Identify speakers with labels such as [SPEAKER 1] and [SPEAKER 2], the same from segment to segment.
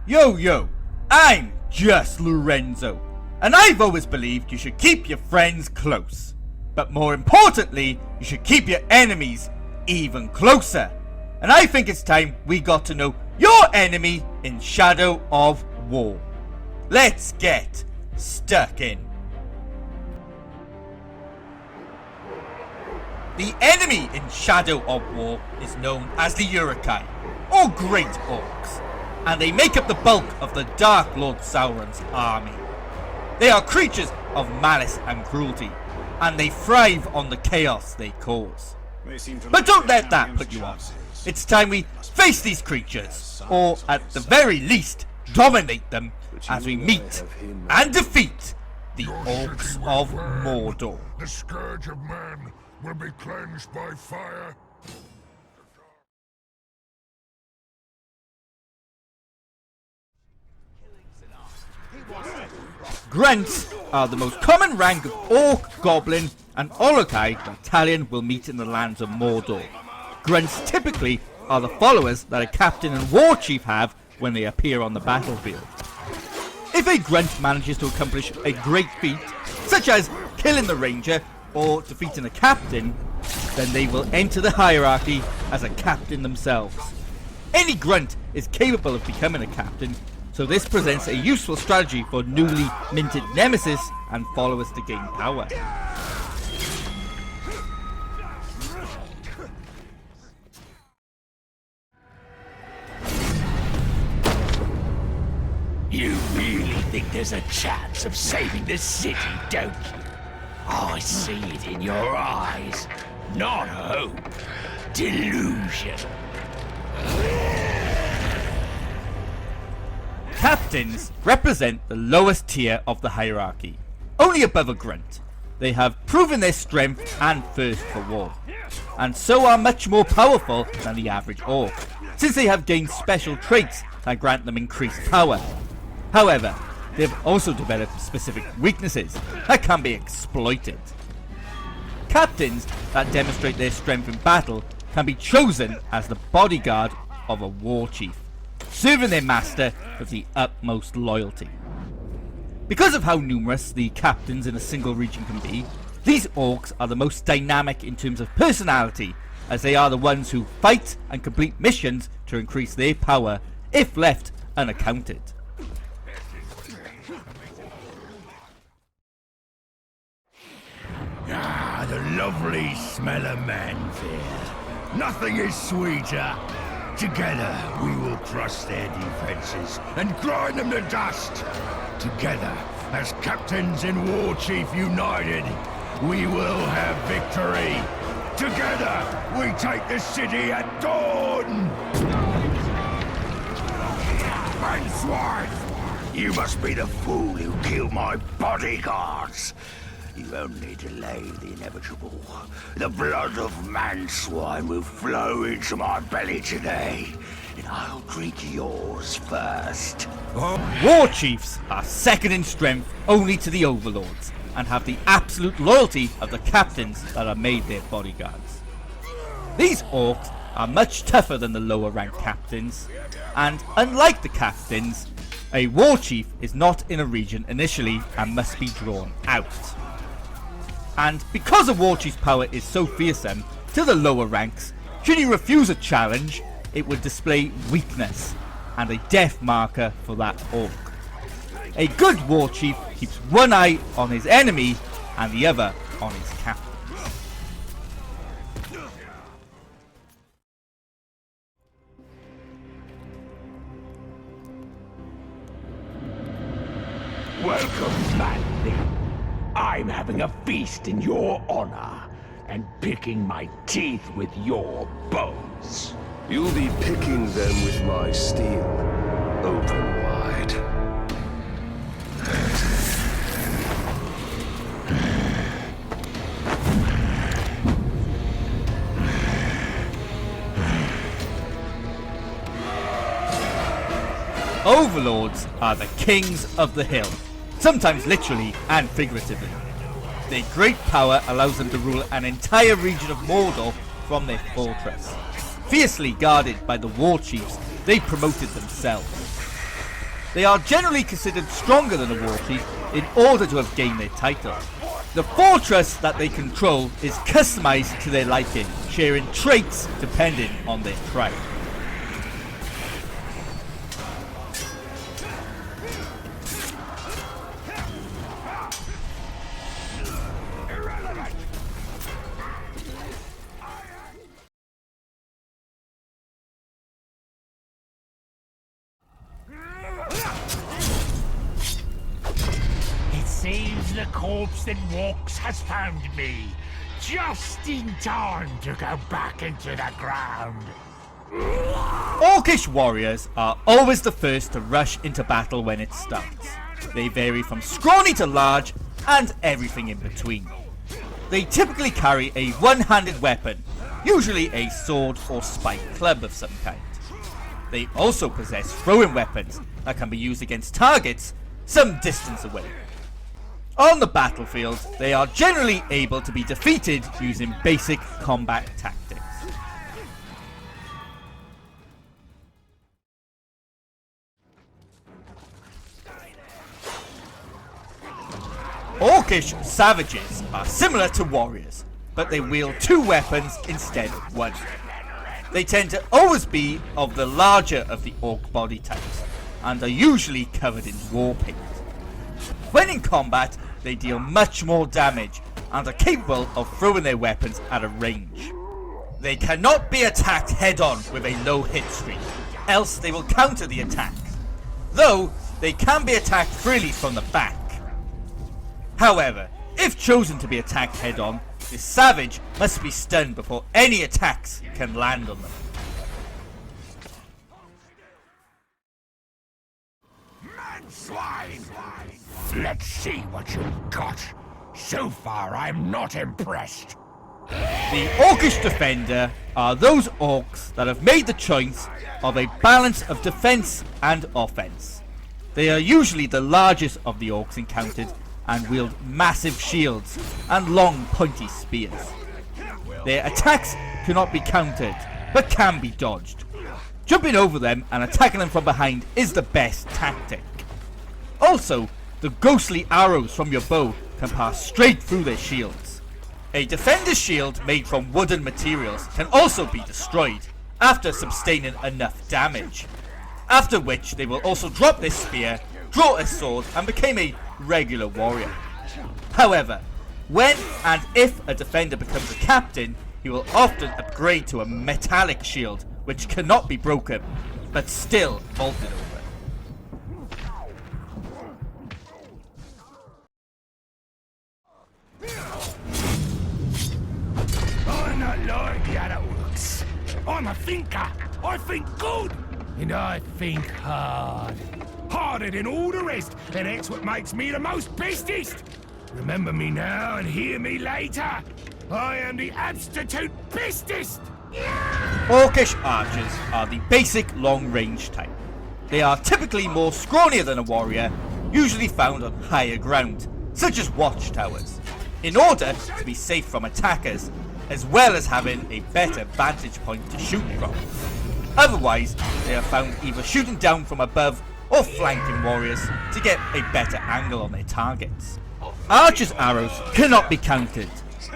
[SPEAKER 1] Yo, I'm just Lorenzo, and I've always believed you should keep your friends close. But more importantly, you should keep your enemies even closer. And I think it's time we got to know your enemy in Shadow of War. Let's get stuck in. The enemy in Shadow of War is known as the Lgsi, or Great Orcs, and they make up the bulk of the Dark Lord Sauron's army. They are creatures of malice and cruelty, and they thrive on the chaos they cause. But don't let that put you off. It's time we face these creatures, or at the very least, dominate them as we meet and defeat the Orcs of Mordor.
[SPEAKER 2] The scourge of man will be cleansed by fire.
[SPEAKER 1] Grunts are the most common rank of Orc, Goblin, and Lgsi that Talion will meet in the lands of Mordor. Grunts typically are the followers that a captain and war chief have when they appear on the battlefield. If a grunt manages to accomplish a great feat, such as killing the ranger or defeating a captain, then they will enter the hierarchy as a captain themselves. Any grunt is capable of becoming a captain, so this presents a useful strategy for newly minted nemesis and followers to gain power.
[SPEAKER 3] You really think there's a chance of saving the city, don't you? I see it in your eyes. Not hope. Delusion.
[SPEAKER 1] Captains represent the lowest tier of the hierarchy, only above a grunt. They have proven their strength and thirst for war, and so are much more powerful than the average orc, since they have gained special traits that grant them increased power. However, they have also developed specific weaknesses that can be exploited. Captains that demonstrate their strength in battle can be chosen as the bodyguard of a war chief, serving their master with the utmost loyalty. Because of how numerous the captains in a single region can be, these orcs are the most dynamic in terms of personality, as they are the ones who fight and complete missions to increase their power if left unaccounted.
[SPEAKER 3] Ah, the lovely smell of manfear. Nothing is sweeter. Together we will crush their defenses and grind them to dust. Together, as captains and war chief united, we will have victory. Together, we take the city at dawn. Manswine, you must be the fool who killed my bodyguards. You only delayed the inevitable. The blood of Manswine will flow into my belly today, and I'll drink yours first.
[SPEAKER 1] War chiefs are second in strength only to the overlords, and have the absolute loyalty of the captains that are made their bodyguards. These orcs are much tougher than the lower ranked captains, and unlike the captains, a war chief is not in a region initially and must be drawn out. And because a war chief's power is so fearsome to the lower ranks, should he refuse a challenge, it would display weakness and a death marker for that orc. A good war chief keeps one eye on his enemy and the other on his captains.
[SPEAKER 3] Welcome, man. I'm having a feast in your honor, and picking my teeth with your bones.
[SPEAKER 4] You'll be picking them with my steel, open wide.
[SPEAKER 1] Overlords are the kings of the hill, sometimes literally and figuratively. Their great power allows them to rule an entire region of Mordor from their fortress. Fiercely guarded by the war chiefs they promoted themselves. They are generally considered stronger than a war chief in order to have gained their title. The fortress that they control is customized to their liking, sharing traits depending on their tribe.
[SPEAKER 3] Seems the corpse that walks has found me, just in time to go back into the ground.
[SPEAKER 1] Orcish warriors are always the first to rush into battle when it starts. They vary from scrawny to large and everything in between. They typically carry a one-handed weapon, usually a sword or spiked club of some kind. They also possess throwing weapons that can be used against targets some distance away. On the battlefield, they are generally able to be defeated using basic combat tactics. Orcish savages are similar to warriors, but they wield two weapons instead of one. They tend to always be of the larger of the orc body types, and are usually covered in war paint. When in combat, they deal much more damage and are capable of throwing their weapons at a range. They cannot be attacked head-on with a low hit streak, else they will counter the attacks, though they can be attacked freely from the back. However, if chosen to be attacked head-on, the savage must be stunned before any attacks can land on them.
[SPEAKER 3] Swine! Let's see what you've got. So far, I'm not impressed.
[SPEAKER 1] The Orcish Defender are those orcs that have made the choice of a balance of defense and offense. They are usually the largest of the orcs encountered and wield massive shields and long pointy spears. Their attacks cannot be countered, but can be dodged. Jumping over them and attacking them from behind is the best tactic. Also, the ghostly arrows from your bow can pass straight through their shields. A defender's shield made from wooden materials can also be destroyed after sustaining enough damage, after which they will also drop their spear, draw a sword and become a regular warrior. However, when and if a defender becomes a captain, he will often upgrade to a metallic shield which cannot be broken, but still vaulted over.
[SPEAKER 3] I'm not like the other orcs. I'm a thinker. I think good. And I think hard. Harder than all the rest, and that's what makes me the most bestest. Remember me now and hear me later. I am the absolute bestest.
[SPEAKER 1] Orcish archers are the basic long-range type. They are typically more scrawnier than a warrior, usually found on higher ground, such as watchtowers, in order to be safe from attackers, as well as having a better vantage point to shoot from. Otherwise, they are found either shooting down from above or flanking warriors to get a better angle on their targets. Archers' arrows cannot be countered,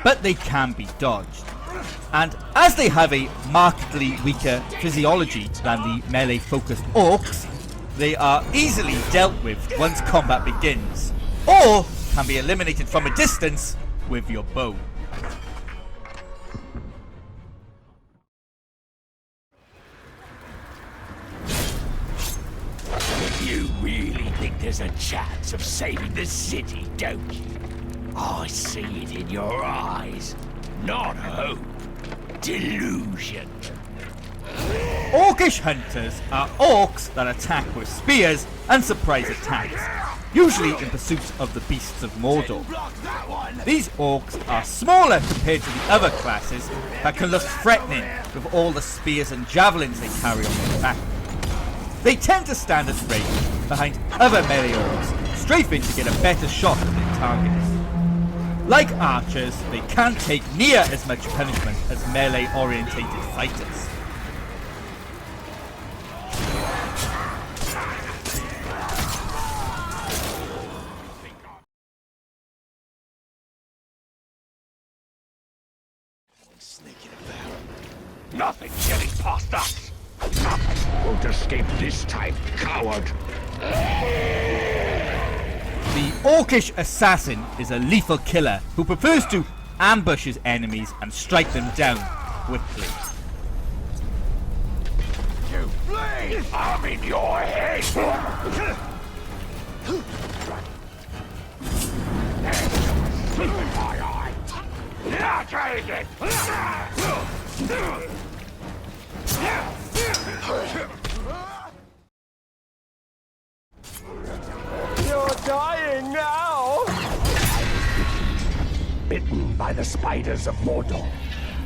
[SPEAKER 1] but they can be dodged. And as they have a markedly weaker physiology than the melee-focused orcs, they are easily dealt with once combat begins, or can be eliminated from a distance with your bow.
[SPEAKER 3] You really think there's a chance of saving the city, don't you? I see it in your eyes. Not hope. Delusion.
[SPEAKER 1] Orcish hunters are orcs that attack with spears and surprise attacks, usually in pursuit of the beasts of Mordor. These orcs are smaller compared to the other classes, but can look threatening with all the spears and javelins they carry on their back. They tend to stand at range behind other melee orcs, strafing to get a better shot at their targets. Like archers, they can't take near as much punishment as melee-orientated fighters.
[SPEAKER 3] Sneaking about. Nothing's getting past us. Nothing won't escape this time, coward.
[SPEAKER 1] The Orcish assassin is a lethal killer who prefers to ambush his enemies and strike them down quickly.
[SPEAKER 3] You flee! I'm in your head! In my eye! Now take it!
[SPEAKER 5] You're dying now!
[SPEAKER 3] Bitten by the spiders of Mordor,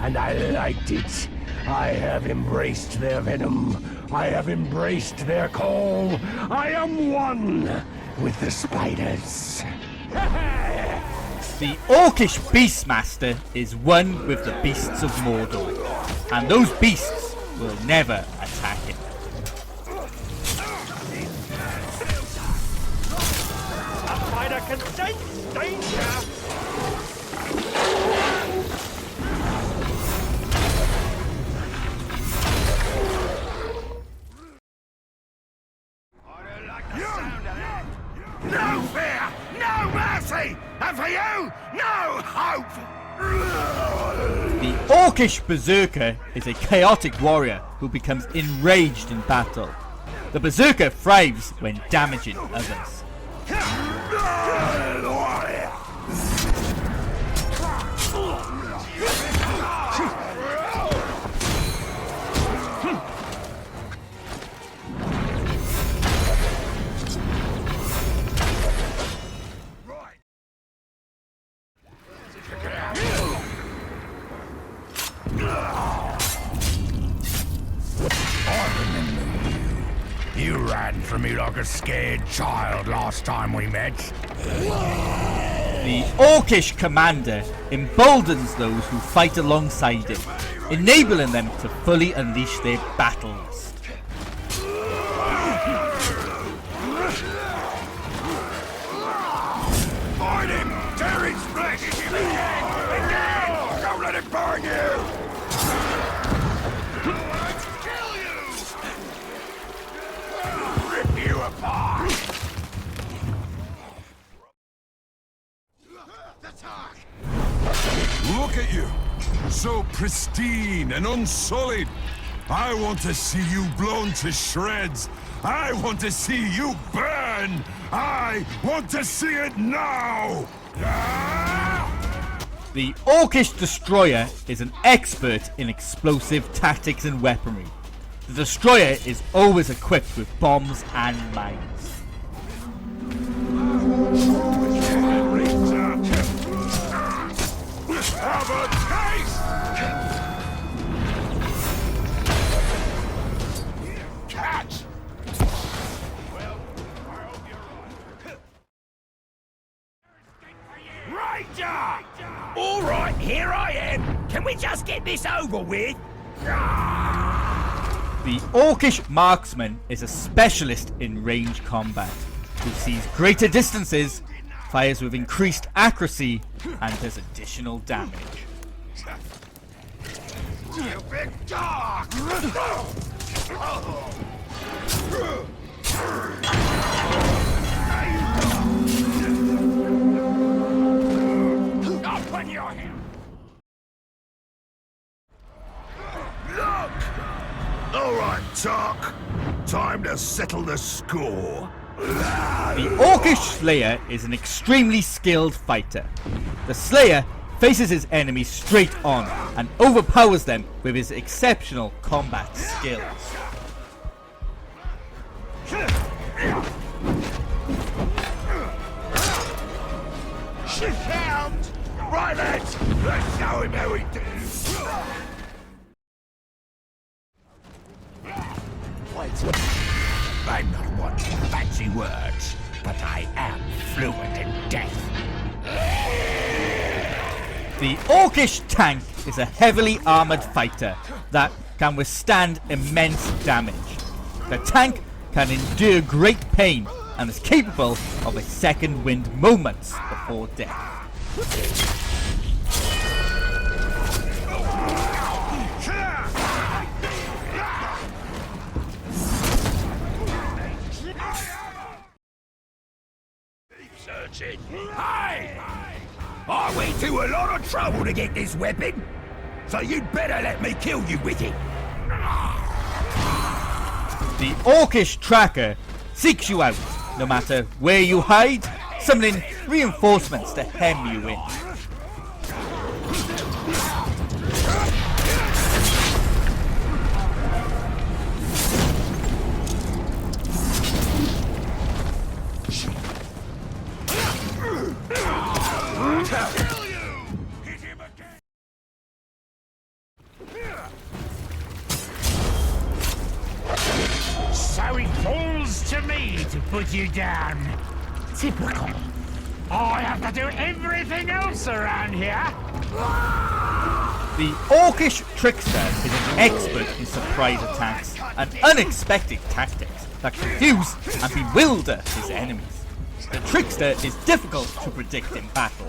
[SPEAKER 3] and I liked it. I have embraced their venom. I have embraced their call. I am one with the spiders.
[SPEAKER 1] The Orcish Beastmaster is one with the beasts of Mordor, and those beasts will never attack him.
[SPEAKER 5] A spider can sense danger!
[SPEAKER 3] No fear! No mercy! And for you, no hope!
[SPEAKER 1] The Orcish Berserker is a chaotic warrior who becomes enraged in battle. The Berserker thrives when damaging others.
[SPEAKER 3] You ran from me like a scared child last time we met.
[SPEAKER 1] The Orcish Commander emboldens those who fight alongside him, enabling them to fully unleash their battle lust.
[SPEAKER 3] Find him! Tear his flesh! Again! Don't let it burn you! Kill you! Rip you apart!
[SPEAKER 2] Look at you! So pristine and unsullied! I want to see you blown to shreds! I want to see you burn! I want to see it now!
[SPEAKER 1] The Orcish Destroyer is an expert in explosive tactics and weaponry. The Destroyer is always equipped with bombs and mines.
[SPEAKER 3] Have a taste! Catch! Ranger! All right, here I am. Can we just get this over with?
[SPEAKER 1] The Orcish Marksman is a specialist in range combat, who sees greater distances, fires with increased accuracy, and does additional damage.
[SPEAKER 3] You big dog! Up when you're here! Look! Alright, Tark. Time to settle the score.
[SPEAKER 1] The Orcish Slayer is an extremely skilled fighter. The Slayer faces his enemies straight on and overpowers them with his exceptional combat skills.
[SPEAKER 3] Count! Right, lads! Let's show him how we do! Wait. I'm not one for fancy words, but I am fluent in death.
[SPEAKER 1] The Orcish Tank is a heavily armoured fighter that can withstand immense damage. The tank can endure great pain and is capable of a second wind moments before death.
[SPEAKER 3] touching. Hey! I went to a lot of trouble to get this weapon, so you'd better let me kill you with it.
[SPEAKER 1] The Orcish tracker seeks you out, no matter where you hide, summoning reinforcements to hem you in.
[SPEAKER 6] So it falls to me to put you down. Typical. I have to do everything else around here.
[SPEAKER 1] The Orcish trickster is an expert in surprise attacks and unexpected tactics that confuse and bewilder his enemies. The trickster is difficult to predict in battle.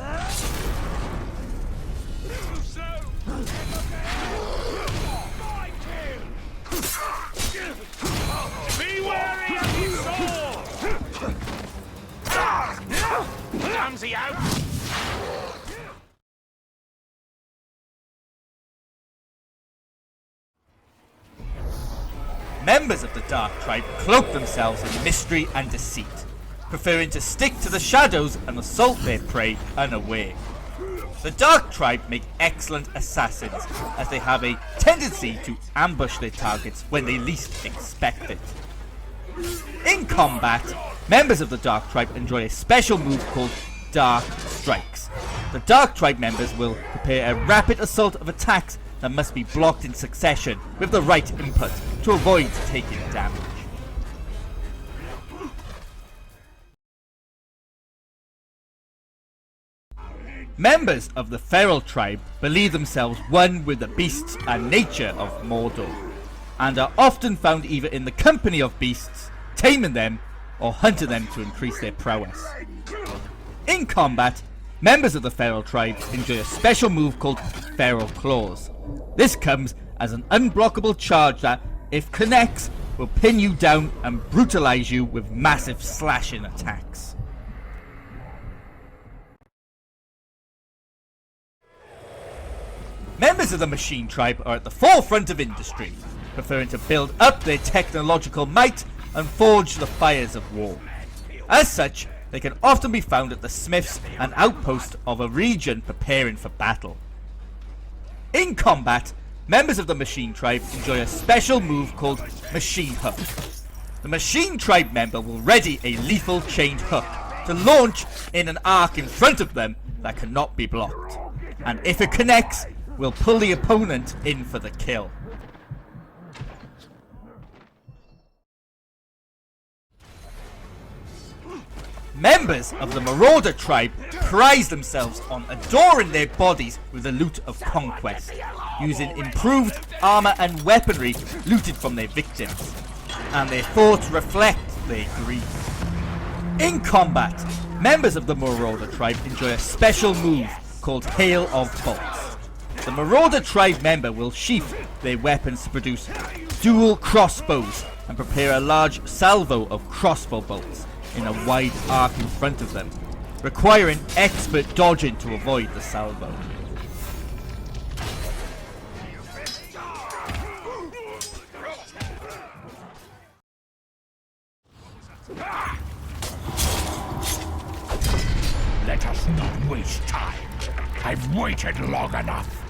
[SPEAKER 6] Be wary of his sword! Clumsy out!
[SPEAKER 1] Members of the Dark Tribe cloak themselves in mystery and deceit, preferring to stick to the shadows and assault their prey unaware. The Dark Tribe make excellent assassins, as they have a tendency to ambush their targets when they least expect it. In combat, members of the Dark Tribe enjoy a special move called Dark Strikes. The Dark Tribe members will prepare a rapid assault of attacks that must be blocked in succession with the right input to avoid taking damage. Members of the Feral Tribe believe themselves one with the beasts and nature of Mordor, and are often found either in the company of beasts, taming them, or hunting them to increase their prowess. In combat, members of the Feral Tribe enjoy a special move called Feral Claws. This comes as an unblockable charge that, if connects, will pin you down and brutalize you with massive slashing attacks. Members of the Machine Tribe are at the forefront of industry, preferring to build up their technological might and forge the fires of war. As such, they can often be found at the smiths and outposts of a region preparing for battle. In combat, members of the Machine Tribe enjoy a special move called Machine Hook. The Machine Tribe member will ready a lethal chained hook to launch in an arc in front of them that cannot be blocked, and if it connects, will pull the opponent in for the kill. Members of the Marauder Tribe prize themselves on adoring their bodies with the loot of conquest, using improved armor and weaponry looted from their victims, and their thoughts reflect their greed. In combat, members of the Marauder Tribe enjoy a special move called Hail of Bolts. The Marauder Tribe member will sheath their weapons to produce dual crossbows and prepare a large salvo of crossbow bolts in a wide arc in front of them, requiring expert dodging to avoid the salvo.
[SPEAKER 3] Let us not waste time. I've waited long enough.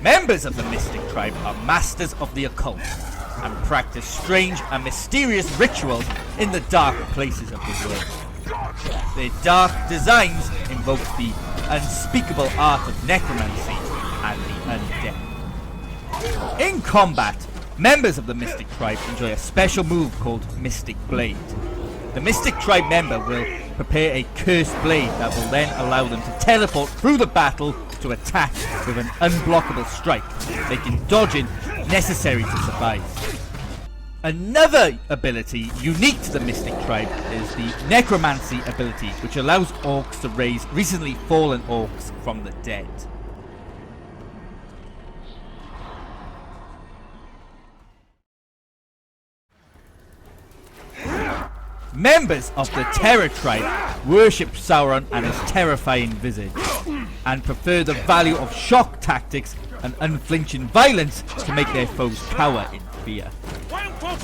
[SPEAKER 1] Members of the Mystic Tribe are masters of the occult and practice strange and mysterious rituals in the dark places of the world. Their dark designs invoke the unspeakable art of necromancy and the undead. In combat, members of the Mystic Tribe enjoy a special move called Mystic Blade. The Mystic Tribe member will prepare a cursed blade that will then allow them to teleport through the battle to attack with an unblockable strike, making dodging necessary to survive. Another ability unique to the Mystic Tribe is the Necromancy ability, which allows orcs to raise recently fallen orcs from the dead. Members of the Terror Tribe worship Sauron and his terrifying visage, and prefer the value of shock tactics and unflinching violence to make their foes cower in fear.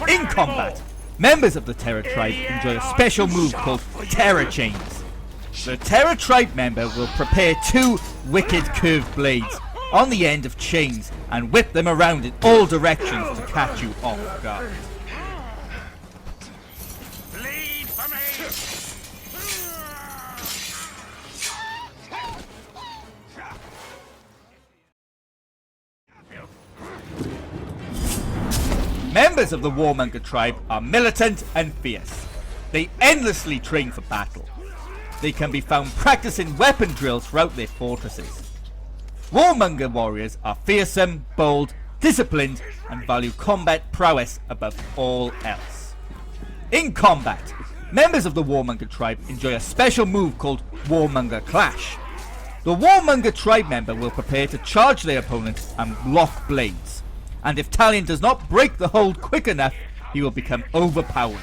[SPEAKER 1] In combat, members of the Terror Tribe enjoy a special move called Terror Chains. The Terror Tribe member will prepare 2 wicked curved blades on the end of chains and whip them around in all directions to catch you off guard.
[SPEAKER 6] Bleed for me!
[SPEAKER 1] Members of the Warmonger tribe are militant and fierce. They endlessly train for battle. They can be found practicing weapon drills throughout their fortresses. Warmonger warriors are fearsome, bold, disciplined, and value combat prowess above all else. In combat, members of the Warmonger tribe enjoy a special move called Warmonger Clash. The Warmonger tribe member will prepare to charge their opponent and lock blades, and if Talion does not break the hold quick enough, he will become overpowered.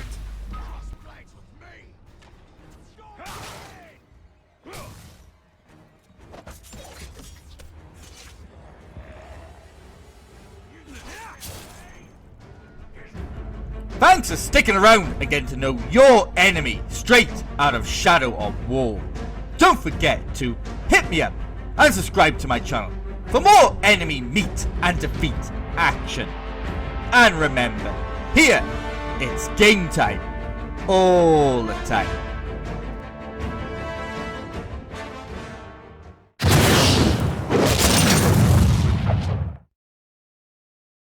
[SPEAKER 1] Thanks for sticking around and getting to know your enemy straight out of Shadow of War. Don't forget to hit me up and subscribe to my channel for more enemy meet and defeat action. And remember, here it's game time all the time.